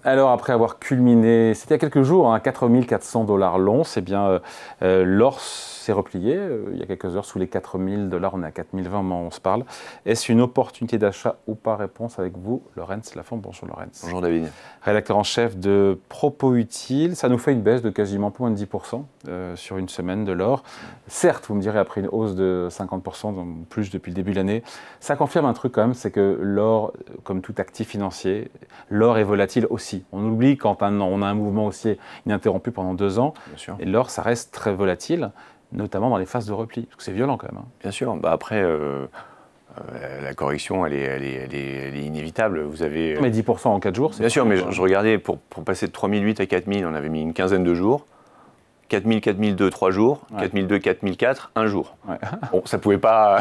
Alors, après avoir culminé, c'était il y a quelques jours, hein, 4 400 $ l'once, eh bien, l'or s'est replié il y a quelques heures sous les 4 000 $. On est à 4 020 au moment où on se parle. Est-ce une opportunité d'achat ou pas? Réponse avec vous, Laurence Lafont. Bonjour, Laurence. Bonjour David. Rédacteur en chef de Propos Utiles. Ça nous fait une baisse de quasiment moins de 10% sur une semaine de l'or. Certes, vous me direz, après une hausse de 50%, donc plus depuis le début de l'année, ça confirme un truc quand même, c'est que l'or, comme tout actif financier, l'or est volatile aussi. On oublie quand on a un mouvement haussier ininterrompu pendant 2 ans, Bien sûr. et l'or, ça reste très volatile, notamment dans les phases de repli, parce que c'est violent quand même. Bien sûr. Après, la correction, elle est inévitable. Vous avez. Mais 10% en 4 jours, c'est Bien sûr, mais pas- je regardais, pour passer de 3008 à 4000, on avait mis une quinzaine de jours. 4000, 4002, 3 jours. Ouais. 4002, 4004, 1 jour. Ouais. Bon, ça pouvait pas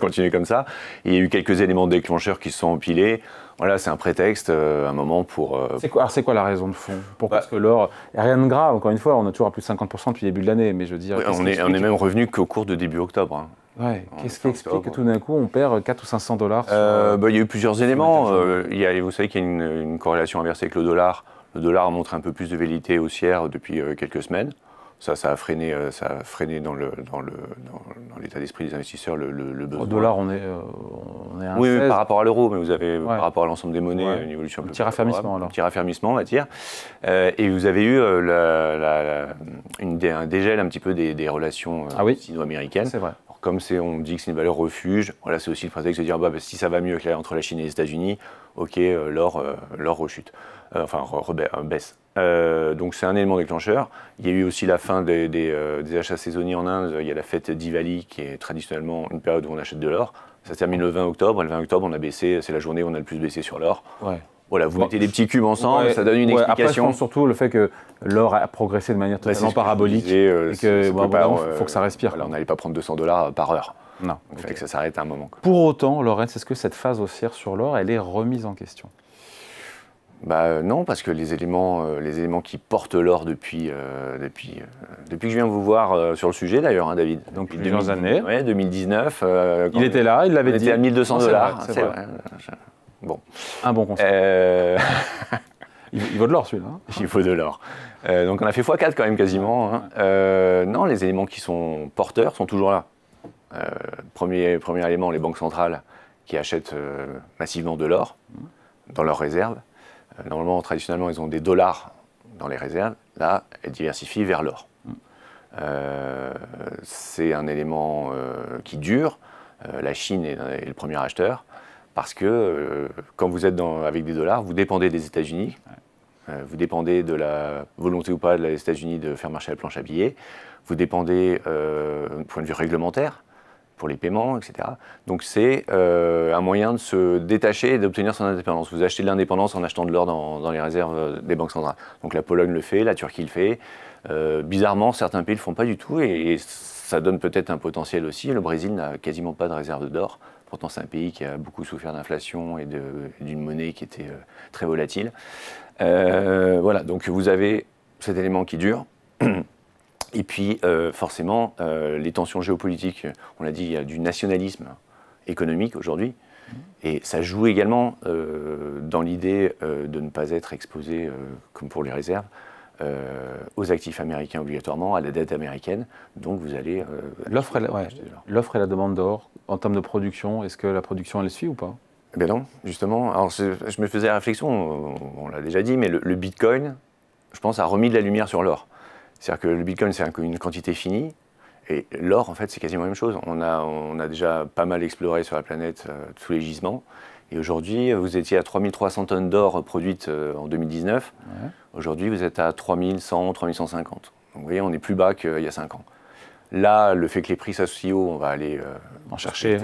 continuer comme ça. Et il y a eu quelques éléments déclencheurs qui se sont empilés. Voilà, c'est un prétexte, un moment pour. C'est quoi la raison de fond? Pourquoi? Parce que l'or, il n'y a rien de grave, encore une fois, on a toujours à plus de 50% depuis le début de l'année, mais je veux dire. Ouais, on est même revenu qu'au cours de début octobre. Hein. Ouais. En Qu'est-ce qui explique que octobre. tout d'un coup on perd 400 ou 500 $ Il y a eu plusieurs éléments. les Vous savez qu'il y a une corrélation inversée avec le dollar. Le dollar montre un peu plus de velléité haussière depuis quelques semaines. Ça a freiné dans l'état d'esprit des investisseurs le besoin. Au dollar, on est à Oui, 1,16. par rapport à l'euro, mais vous avez Ouais. par rapport à l'ensemble des monnaies Ouais. une évolution un peu Un petit raffermissement, alors. Un petit raffermissement, on va dire. Et vous avez eu un dégel un petit peu des relations Ah oui. sino-américaines. C'est vrai. Alors, comme on dit que c'est une valeur refuge, voilà, c'est aussi le prétexte de dire si ça va mieux entre la Chine et les États-Unis, ok, l'or rechute, baisse. Donc c'est un élément déclencheur. Il y a eu aussi la fin des achats saisonniers en Inde. Il y a la fête Diwali qui est traditionnellement une période où on achète de l'or. Ça se termine le 20 octobre. Et le 20 octobre, on a baissé. C'est la journée où on a le plus baissé sur l'or. Ouais. Voilà, vous mettez les petits cubes ensemble, ça donne une Après, je explication. pense surtout le fait que l'or a progressé de manière C'est totalement ce que je parabolique. disais, Et que, il faut que ça respire. Voilà, on n'allait pas prendre 200 $ par heure. Non. Il fallait que ça s'arrête à un moment. Pour autant, Laurence, est-ce que cette phase haussière sur l'or, elle est remise en question? Non, parce que les éléments qui portent l'or depuis que je viens vous voir sur le sujet d'ailleurs, hein, David. Donc Depuis plusieurs années. Ouais, 2019. Il était là, il l'avait on dit. était à 1200 C'est vrai, $. c'est C'est vrai. vrai. Bon. Un bon conseil. Il vaut de l'or celui-là. Hein. Il faut de l'or. Donc on a fait x4 quand même quasiment. Hein. Non, les éléments qui sont porteurs sont toujours là. Premier élément, les banques centrales qui achètent massivement de l'or dans leurs réserves. Normalement, traditionnellement, ils ont des dollars dans les réserves. Là, elles diversifient vers l'or. C'est un élément qui dure. La Chine est le premier acheteur parce que quand vous êtes avec des dollars, vous dépendez des États-Unis. Vous dépendez de la volonté ou pas des États-Unis de faire marcher la planche à billets. Vous dépendez d'un point de vue réglementaire pour les paiements, etc. Donc c'est un moyen de se détacher et d'obtenir son indépendance. Vous achetez de l'indépendance en achetant de l'or dans les réserves des banques centrales. Donc la Pologne le fait, la Turquie le fait. Bizarrement, certains pays ne le font pas du tout et ça donne peut-être un potentiel aussi. Le Brésil n'a quasiment pas de réserve d'or. Pourtant, c'est un pays qui a beaucoup souffert d'inflation et d'une monnaie qui était très volatile. Voilà, donc vous avez cet élément qui dure. Et puis, forcément, les tensions géopolitiques, on l'a dit, il y a du nationalisme économique aujourd'hui. Et ça joue également dans l'idée de ne pas être exposé, comme pour les réserves, aux actifs américains obligatoirement, à la dette américaine. Donc, vous allez... L'offre acheter de l'or. L'offre et la demande d'or, en termes de production, est-ce que la production, elle suit ou pas? Eh bien non, justement. Alors, je me faisais la réflexion, on l'a déjà dit, mais le Bitcoin, je pense, a remis de la lumière sur l'or. C'est-à-dire que le Bitcoin, c'est une quantité finie, et l'or, en fait, c'est quasiment la même chose. On a déjà pas mal exploré sur la planète tous les gisements, et aujourd'hui, vous étiez à 3300 tonnes d'or produites en 2019. Ouais. Aujourd'hui, vous êtes à 3100, 3150. Donc, vous voyez, on est plus bas qu'il y a 5 ans. Là, le fait que les prix s'associent haut, on va aller en chercher,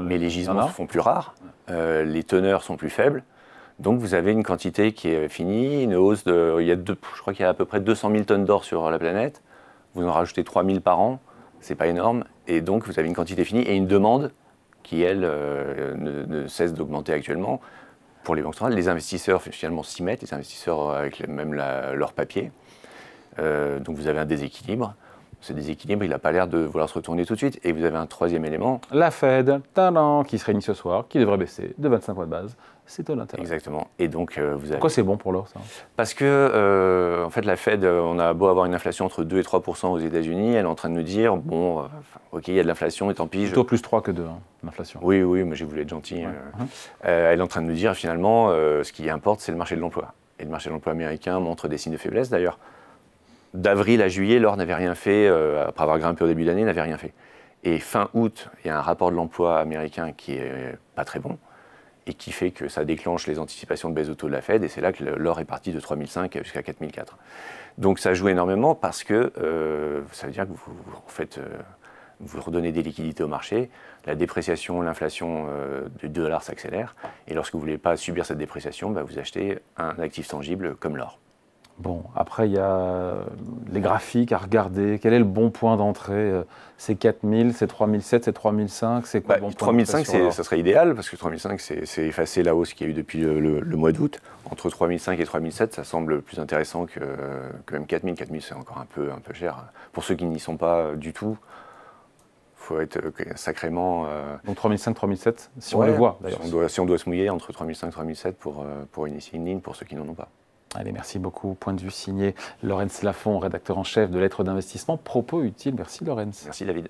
mais les gisements se font plus rares, les teneurs sont plus faibles. Donc vous avez une quantité qui est finie, une hausse de... je crois qu'il y a à peu près 200 000 tonnes d'or sur la planète. Vous en rajoutez 3 000 par an, c'est pas énorme. Et donc vous avez une quantité finie et une demande qui, elle, ne cesse d'augmenter actuellement. Pour les banques centrales, les investisseurs finalement s'y mettent, les investisseurs avec même leur papier. Donc vous avez un déséquilibre. Ce déséquilibre, il n'a pas l'air de vouloir se retourner tout de suite. Et vous avez un troisième élément. La Fed, tadam, qui se réunit ce soir, qui devrait baisser de 25 points de base. C'est taux d'intérêt. Exactement. Et donc, vous avez... Pourquoi c'est bon pour l'or, ça? Parce que, en fait, la Fed, on a beau avoir une inflation entre 2 et 3% aux États-Unis, elle est en train de nous dire, bon, ok, il y a de l'inflation, et tant pis. Plutôt plus 3 que 2, hein, l'inflation. Oui, oui, mais j'ai voulu être gentil. Ouais. Elle est en train de nous dire, finalement, ce qui importe, c'est le marché de l'emploi. Et le marché de l'emploi américain montre des signes de faiblesse, d'ailleurs. D'avril à juillet, l'or n'avait rien fait, après avoir grimpé au début de l'année, n'avait rien fait. Et fin août, il y a un rapport de l'emploi américain qui est pas très bon, et qui fait que ça déclenche les anticipations de baisse de taux de la Fed, et c'est là que l'or est parti de 3005 jusqu'à 4004. Donc ça joue énormément parce que ça veut dire que vous redonnez des liquidités au marché, la dépréciation, l'inflation du dollar s'accélère, et lorsque vous ne voulez pas subir cette dépréciation, vous achetez un actif tangible comme l'or. Bon, après, il y a les graphiques à regarder. Quel est le bon point d'entrée? C'est 4000, c'est 3007, c'est 3005, c'est quoi le bon point 3005, ça serait idéal, parce que 3005, c'est effacer la hausse qu'il y a eu depuis le mois d'août. Entre 3005 et 3007, ça semble plus intéressant que même 4000. 4000, c'est encore un peu cher. Pour ceux qui n'y sont pas du tout, il faut être sacrément... Donc 3005, 3007, si on les voit d'ailleurs. Si on doit se mouiller entre 3005 et 3007 pour initier une ligne, pour ceux qui n'en ont pas. Allez, merci beaucoup. Point de vue signé Laurence Lafont, rédacteur en chef de Lettres d'investissement. Propos utiles. Merci Laurence. Merci David.